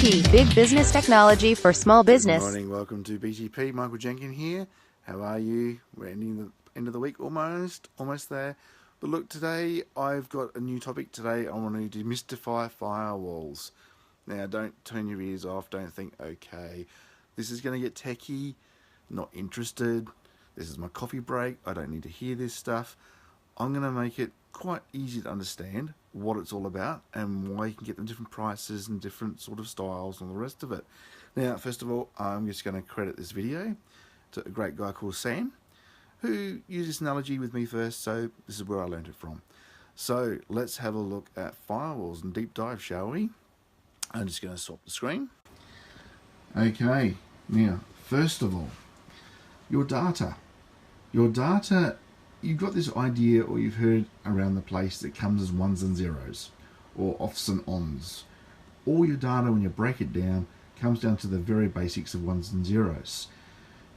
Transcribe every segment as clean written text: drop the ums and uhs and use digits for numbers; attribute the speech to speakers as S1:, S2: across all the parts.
S1: BGP, Big Business Technology for Small Business.
S2: Good morning, welcome to BGP. Michael Jenkins here. How are you? We're ending the end of the week almost there. But look, today I've got a new topic today. I want to demystify firewalls. Now, don't turn your ears off. Don't think, okay, this is going to get techie. Not interested. This is my coffee break. I don't need to hear this stuff. I'm going to make it quite easy to understand what it's all about and why you can get them different prices and different sort of styles and all the rest of it. Now, first of all, I'm just going to credit this video to a great guy called Sam, who used this analogy with me first, so this is where I learned it from. So let's have a look at firewalls and deep dive, shall we? I'm just going to swap the screen. Okay, now, first of all, your data. Your data, you've got this idea, or you've heard around the place, that comes as ones and zeros, or offs and ons. All your data, when you break it down, comes down to the very basics of ones and zeros.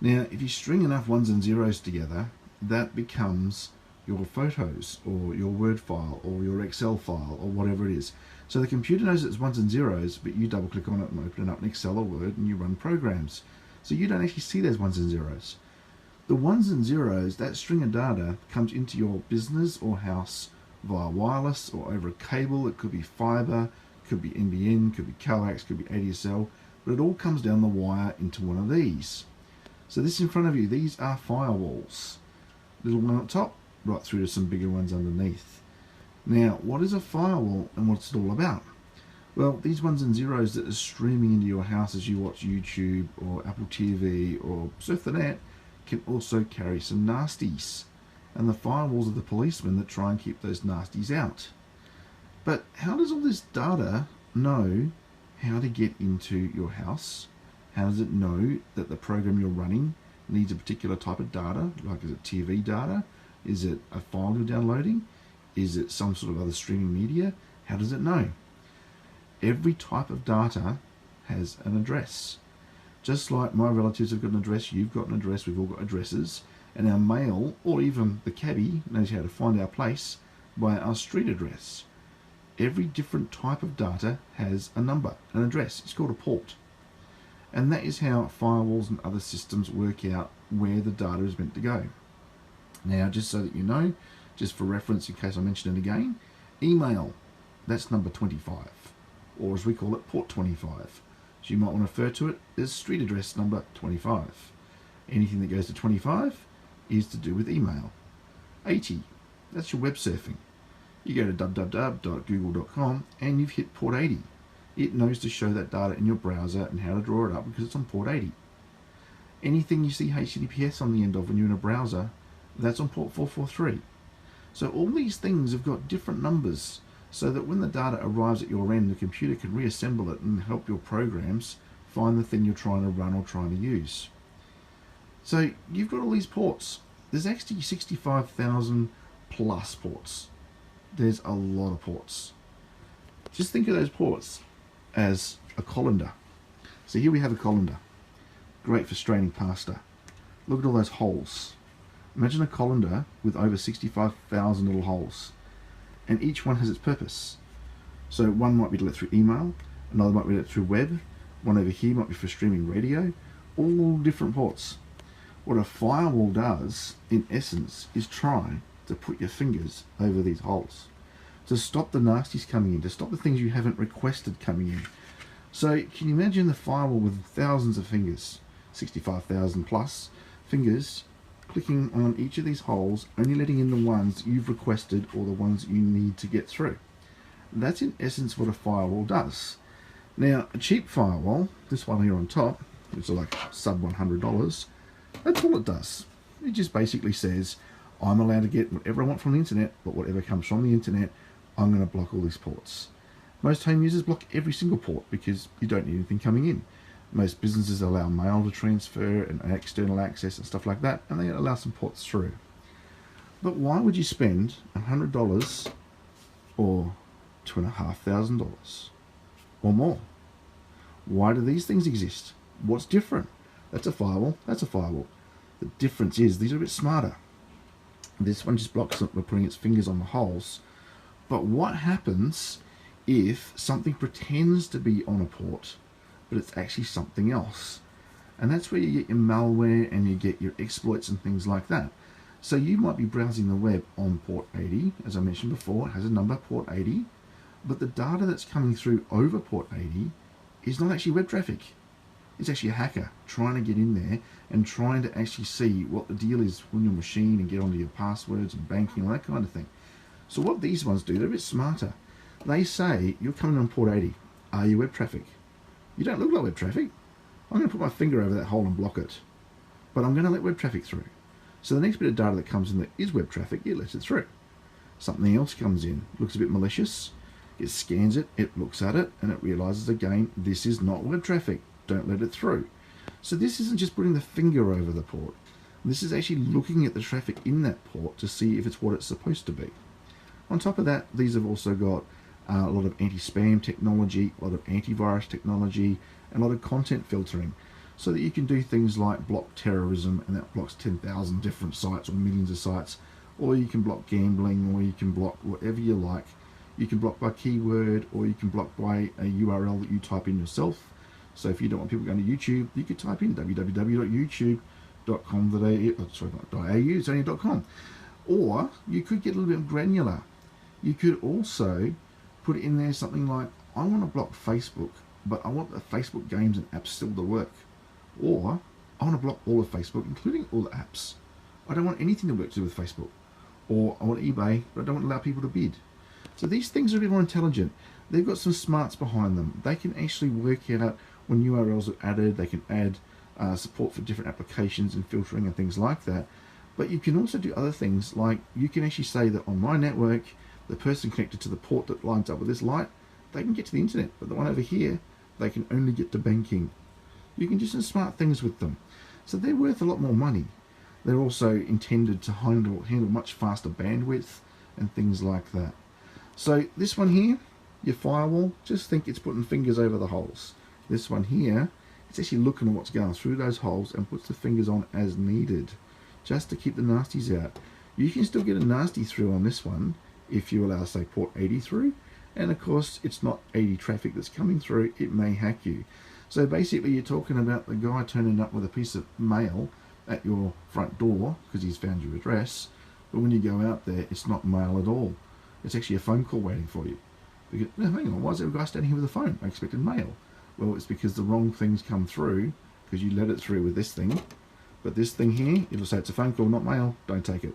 S2: Now, if you string enough ones and zeros together, that becomes your photos, or your Word file, or your Excel file, or whatever it is. So the computer knows it's ones and zeros, but you double click on it and open it up in Excel or Word, and you run programs. So you don't actually see those ones and zeros. The ones and zeros, that string of data, comes into your business or house via wireless or over a cable. It could be fiber, could be NBN, could be coax, could be ADSL, but it all comes down the wire into one of these. So this in front of you, these are firewalls. Little one up top, right through to some bigger ones underneath. Now, what is a firewall and what's it all about? Well, these ones and zeros that are streaming into your house as you watch YouTube or Apple TV or surf the net can also carry some nasties, and the firewalls are the policemen that try and keep those nasties out. But how does all this data know how to get into your house? How does it know that the program you're running needs a particular type of data? Like, is it TV data? Is it a file you're downloading? Is it some sort of other streaming media? How does it know? Every type of data has an address. Just like my relatives have got an address, you've got an address, we've all got addresses, and our mail, or even the cabbie, knows how to find our place by our street address. Every different type of data has a number, an address. It's called a port. And that is how firewalls and other systems work out where the data is meant to go. Now, just so that you know, just for reference in case I mention it again, email, that's number 25, or as we call it, port 25. So you might want to refer to it as street address number 25. Anything that goes to 25 is to do with email. 80, that's your web surfing. You go to www.google.com and you've hit port 80. It knows to show that data in your browser and how to draw it up because it's on port 80. Anything you see HTTPS on the end of when you're in a browser, that's on port 443. So all these things have got different numbers, so that when the data arrives at your end, the computer can reassemble it and help your programs find the thing you're trying to run or trying to use. So you've got all these ports. There's actually 65,000 plus ports. There's a lot of ports. Just think of those ports as a colander. So here we have a colander. Great for straining pasta. Look at all those holes. Imagine a colander with over 65,000 little holes. And each one has its purpose. So one might be to let through email, another might be let through web, one over here might be for streaming radio, all different ports. What a firewall does, in essence, is try to put your fingers over these holes, to stop the nasties coming in, to stop the things you haven't requested coming in. So can you imagine the firewall with thousands of fingers, 65,000 plus fingers, clicking on each of these holes, only letting in the ones you've requested or the ones you need to get through. That's in essence what a firewall does. Now, a cheap firewall, this one here on top, which is like sub $100, that's all it does. It just basically says, I'm allowed to get whatever I want from the internet, but whatever comes from the internet, I'm going to block all these ports. Most home users block every single port because you don't need anything coming in. Most businesses allow mail to transfer and external access and stuff like that, and they allow some ports through. But why would you spend $100 or $2,500 or more? Why do these things exist? What's different? That's a firewall, that's a firewall. The difference is these are a bit smarter. This one just blocks it by putting its fingers on the holes. But what happens if something pretends to be on a port but it's actually something else. And that's where you get your malware and you get your exploits and things like that. So you might be browsing the web on port 80, as I mentioned before, it has a number, port 80, but the data that's coming through over port 80 is not actually web traffic. It's actually a hacker trying to get in there and trying to actually see what the deal is on your machine and get onto your passwords and banking and that kind of thing. So what these ones do, they're a bit smarter. They say, you're coming on port 80, are you web traffic? You don't look like web traffic. I'm going to put my finger over that hole and block it. But I'm going to let web traffic through. So the next bit of data that comes in that is web traffic, it lets it through. Something else comes in, looks a bit malicious, it scans it, it looks at it, and it realizes again, this is not web traffic, don't let it through. So this isn't just putting the finger over the port. This is actually looking at the traffic in that port to see if it's what it's supposed to be. On top of that, these have also got a lot of anti-spam technology, a lot of antivirus technology, and a lot of content filtering, so that you can do things like block terrorism, and that blocks 10,000 different sites or millions of sites, or you can block gambling, or you can block whatever you like. You can block by keyword, or you can block by a URL that you type in yourself. So if you don't want people going to YouTube, you could type in www.youtube.com.au, it's only .com. Or you could get a little bit granular. You could also put in there something like, I want to block Facebook, but I want the Facebook games and apps still to work. Or I want to block all of Facebook, including all the apps. I don't want anything to work to do with Facebook. Or I want eBay, but I don't want to allow people to bid. So these things are a bit more intelligent. They've got some smarts behind them. They can actually work out when URLs are added. They can add support for different applications and filtering and things like that. But you can also do other things, like you can actually say that on my network, the person connected to the port that lines up with this light, they can get to the internet, but the one over here, they can only get to banking. You can do some smart things with them. So they're worth a lot more money. They're also intended to handle much faster bandwidth and things like that. So this one here, your firewall, just think it's putting fingers over the holes. This one here, it's actually looking at what's going through those holes and puts the fingers on as needed, just to keep the nasties out. You can still get a nasty through on this one if you allow, say, port 80 through. And of course, it's not 80 traffic that's coming through, it may hack you. So basically, you're talking about the guy turning up with a piece of mail at your front door because he's found your address. But when you go out there, it's not mail at all. It's actually a phone call waiting for you. Because, no, hang on, why is there a guy standing here with a phone? I expected mail. Well, it's because the wrong things come through because you let it through with this thing. But this thing here, it'll say it's a phone call, not mail, don't take it.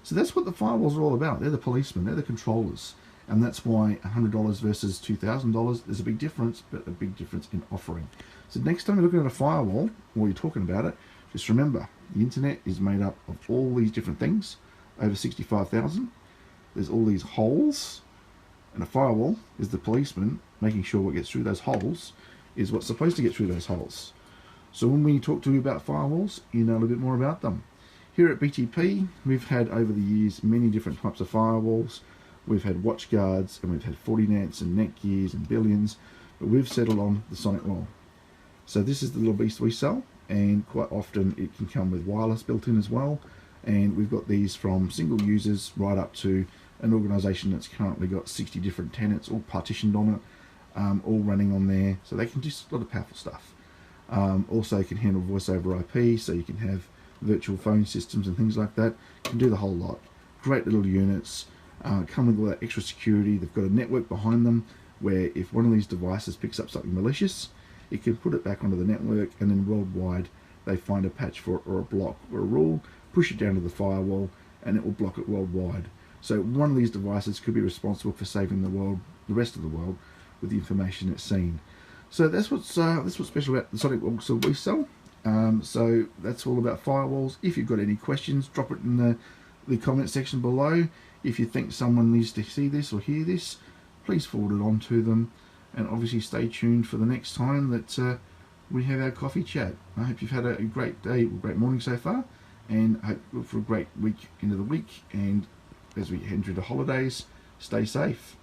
S2: So that's what the firewalls are all about. They're the policemen, they're the controllers. And that's why $100 versus $2,000, there's a big difference, but a big difference in offering. So next time you're looking at a firewall, or you're talking about it, just remember, the internet is made up of all these different things, over 65,000. There's all these holes, and a firewall is the policeman making sure what gets through those holes is what's supposed to get through those holes. So when we talk to you about firewalls, you know a little bit more about them. Here at BTP, we've had over the years many different types of firewalls. We've had WatchGuards, and we've had Fortinets and Netgears and Billions, but we've settled on the SonicWall. So this is the little beast we sell, and quite often it can come with wireless built in as well. And we've got these from single users right up to an organisation that's currently got 60 different tenants all partitioned on it, all running on there. So they can do a lot of powerful stuff. Also can handle voice over IP, so you can have virtual phone systems and things like that. Can do the whole lot. Great little units. Come with all that extra security. They've got a network behind them where if one of these devices picks up something malicious, it can put it back onto the network, and then worldwide they find a patch for it or a block or a rule, push it down to the firewall, and it will block it worldwide. So one of these devices could be responsible for saving the rest of the world, with the information it's seen. So that's what's special about the SonicWall so we sell. So that's all about firewalls. If you've got any questions, drop it in the comment section below. If you think someone needs to see this or hear this, please forward it on to them. And obviously stay tuned for the next time that we have our coffee chat. I hope you've had a great day, great morning so far, and I hope for a great week into the week. And as we head into the holidays, stay safe.